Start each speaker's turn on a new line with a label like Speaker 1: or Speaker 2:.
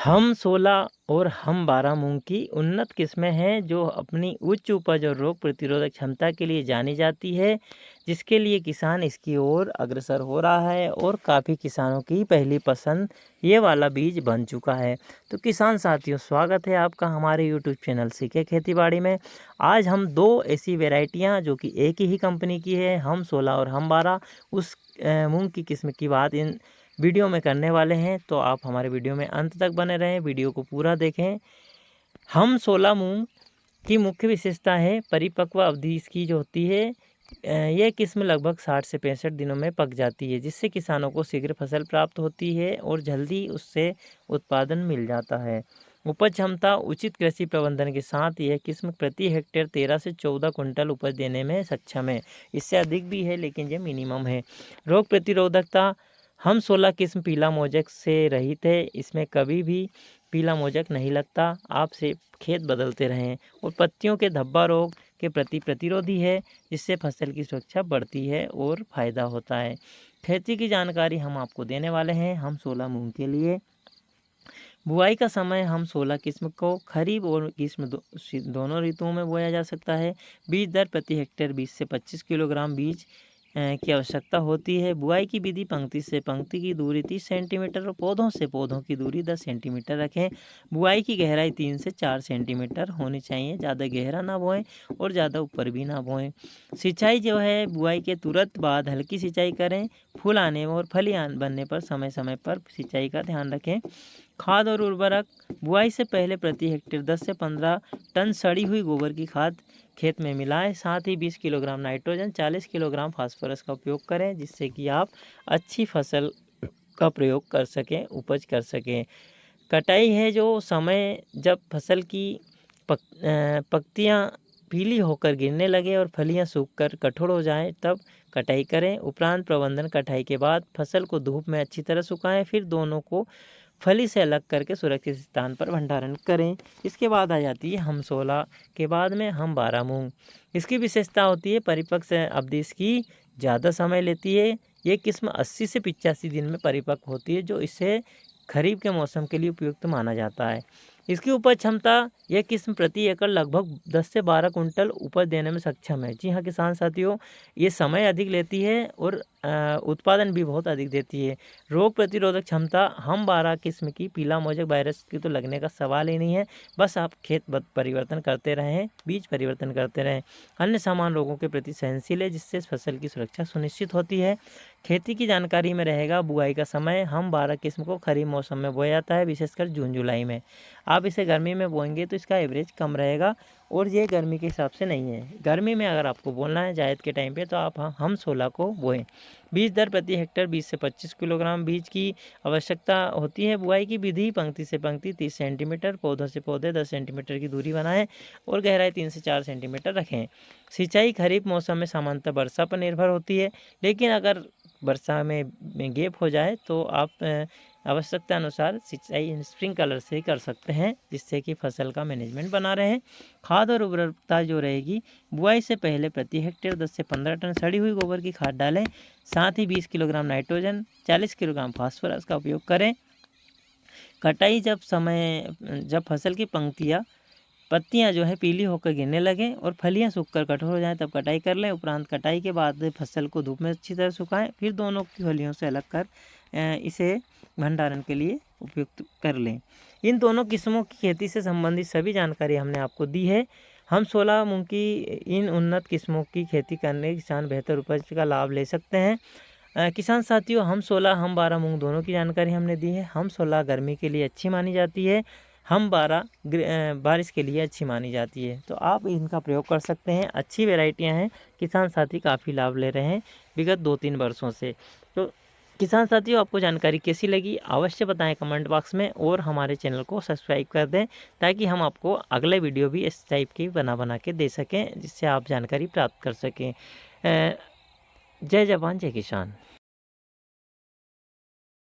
Speaker 1: हम 16 और हम 12 मूंग की उन्नत किस्में हैं जो अपनी उच्च उपज और रोग प्रतिरोधक क्षमता के लिए जानी जाती है, जिसके लिए किसान इसकी ओर अग्रसर हो रहा है और काफ़ी किसानों की पहली पसंद ये वाला बीज बन चुका है। तो किसान साथियों, स्वागत है आपका हमारे यूट्यूब चैनल सीखे खेतीबाड़ी में। आज हम दो ऐसी वेराइटियां जो कि एक ही कंपनी की है, हम 16 और हम 12, उस मूंग की किस्म की बात इन वीडियो में करने वाले हैं। तो आप हमारे वीडियो में अंत तक बने रहें, वीडियो को पूरा देखें। हम 16 मूंग की मुख्य विशेषता है परिपक्व अवधि इसकी जो होती है, यह किस्म लगभग 60 से 65 दिनों में पक जाती है, जिससे किसानों को शीघ्र फसल प्राप्त होती है और जल्दी उससे उत्पादन मिल जाता है। उपज क्षमता उचित कृषि प्रबंधन के साथ यह किस्म प्रति हेक्टेयर 13 से 14 कुंटल उपज देने में सक्षम है। इससे अधिक भी है लेकिन यह मिनिमम है। रोग प्रतिरोधकता, हम 16 किस्म पीला मोजक से रहित है। इसमें कभी भी पीला मोजक नहीं लगता। आप से खेत बदलते रहें और पत्तियों के धब्बा रोग के प्रति प्रतिरोधी है, जिससे फसल की सुरक्षा बढ़ती है और फायदा होता है। खेती की जानकारी हम आपको देने वाले हैं हम 16 मूंग के लिए। बुआई का समय हम 16 किस्म को खरीफ और ग्रीष्म दोनों ऋतुओं में बोया जा सकता है। बीज दर प्रति हेक्टेयर 20 से 25 किलोग्राम बीज की आवश्यकता होती है। बुआई की विधि, पंक्ति से पंक्ति की दूरी 30 सेंटीमीटर और पौधों से पौधों की दूरी 10 सेंटीमीटर रखें। बुआई की गहराई 3 से 4 सेंटीमीटर होनी चाहिए, ज़्यादा गहरा ना बोएं और ज़्यादा ऊपर भी ना बोएं। सिंचाई जो है, बुआई के तुरंत बाद हल्की सिंचाई करें। फूल आने और फली बनने पर समय समय पर सिंचाई का ध्यान रखें। खाद और उर्वरक, बुआई से पहले प्रति हेक्टेयर 10 से 15 टन सड़ी हुई गोबर की खाद खेत में मिलाएं। साथ ही 20 किलोग्राम नाइट्रोजन, 40 किलोग्राम फास्फोरस का उपयोग करें, जिससे कि आप अच्छी फसल का प्रयोग कर सकें, उपज कर सकें। कटाई है जो समय, जब फसल की पत्तियां पीली होकर गिरने लगे और फलियां सूखकर कठोर हो जाएं, तब कटाई करें। उपरांत प्रबंधन, कटाई के बाद फसल को धूप में अच्छी तरह सुखाएं, फिर दोनों को फली से अलग करके सुरक्षित स्थान पर भंडारण करें। इसके बाद आ जाती है हम 16 के बाद में हम 12 मूंग। इसकी विशेषता होती है परिपक्व अवधि इसकी ज़्यादा समय लेती है। ये किस्म 80 से 85 दिन में परिपक्व होती है, जो इसे खरीफ के मौसम के लिए उपयुक्त माना जाता है। इसकी उपज क्षमता, यह किस्म प्रति एकड़ लगभग 10 से 12 कुंटल उपज देने में सक्षम है। जी हाँ किसान साथियों, ये समय अधिक लेती है और उत्पादन भी बहुत अधिक देती है। रोग प्रतिरोधक क्षमता, हम 12 किस्म की पीला मोजक वायरस की तो लगने का सवाल ही नहीं है। बस आप खेत परिवर्तन करते रहें, बीज परिवर्तन करते रहें। अन्य सामान्य रोगों के प्रति सहनशील है, जिससे फसल की सुरक्षा सुनिश्चित होती है। खेती की जानकारी में रहेगा बुआई का समय, हम 12 किस्म को खरीफ मौसम में बोया जाता है, विशेषकर जून जुलाई में। आप इसे गर्मी में बोएंगे तो इसका एवरेज कम रहेगा और ये गर्मी के हिसाब से नहीं है। गर्मी में अगर आपको बोलना है जायद के टाइम पे, तो आप हम 16 को बोएं। बीज दर प्रति हेक्टेयर 20 से 25 किलोग्राम बीज की आवश्यकता होती है। बुआई की विधि, पंक्ति से पंक्ति 30 सेंटीमीटर, पौधों से पौधे 10 सेंटीमीटर की दूरी बनाएं और गहराई 3 से 4 सेंटीमीटर रखें। सिंचाई खरीफ मौसम में सामान्यतः वर्षा पर निर्भर होती है, लेकिन अगर वर्षा में गैप हो जाए तो आप आवश्यकता अनुसार सिंचाई स्प्रिंकलर से कर सकते हैं, जिससे कि फसल का मैनेजमेंट बना रहे। खाद और उर्वरकता जो रहेगी, बुआई से पहले प्रति हेक्टेयर 10 से 15 टन सड़ी हुई गोबर की खाद डालें। साथ ही 20 किलोग्राम नाइट्रोजन, 40 किलोग्राम फास्फोरस का उपयोग करें। कटाई, जब फसल की पत्तियां जो है पीली होकर गिरने लगें और फलियां सूखकर कठोर हो जाएं, तब कटाई कर लें। उपरांत कटाई के बाद फसल को धूप में अच्छी तरह सुखाएं, फिर दोनों की फलियों से अलग कर इसे भंडारण के लिए उपयुक्त कर लें। इन दोनों किस्मों की खेती से संबंधित सभी जानकारी हमने आपको दी है। हम 16 मूंग की इन उन्नत किस्मों की खेती करने किसान बेहतर उपज का लाभ ले सकते हैं। किसान साथियों, हम 16 हम 12 मूंग दोनों की जानकारी हमने दी है। हम 16 गर्मी के लिए अच्छी मानी जाती है, हम 12 बारिश के लिए अच्छी मानी जाती है। तो आप इनका प्रयोग कर सकते हैं। अच्छी वैरायटियां हैं, किसान साथी काफ़ी लाभ ले रहे हैं विगत 2-3 वर्षों से। तो किसान साथियों, आपको जानकारी कैसी लगी अवश्य बताएं कमेंट बॉक्स में, और हमारे चैनल को सब्सक्राइब कर दें, ताकि हम आपको अगले वीडियो भी इस टाइप की बना के दे सकें, जिससे आप जानकारी प्राप्त कर सकें। जय जवान जय किसान।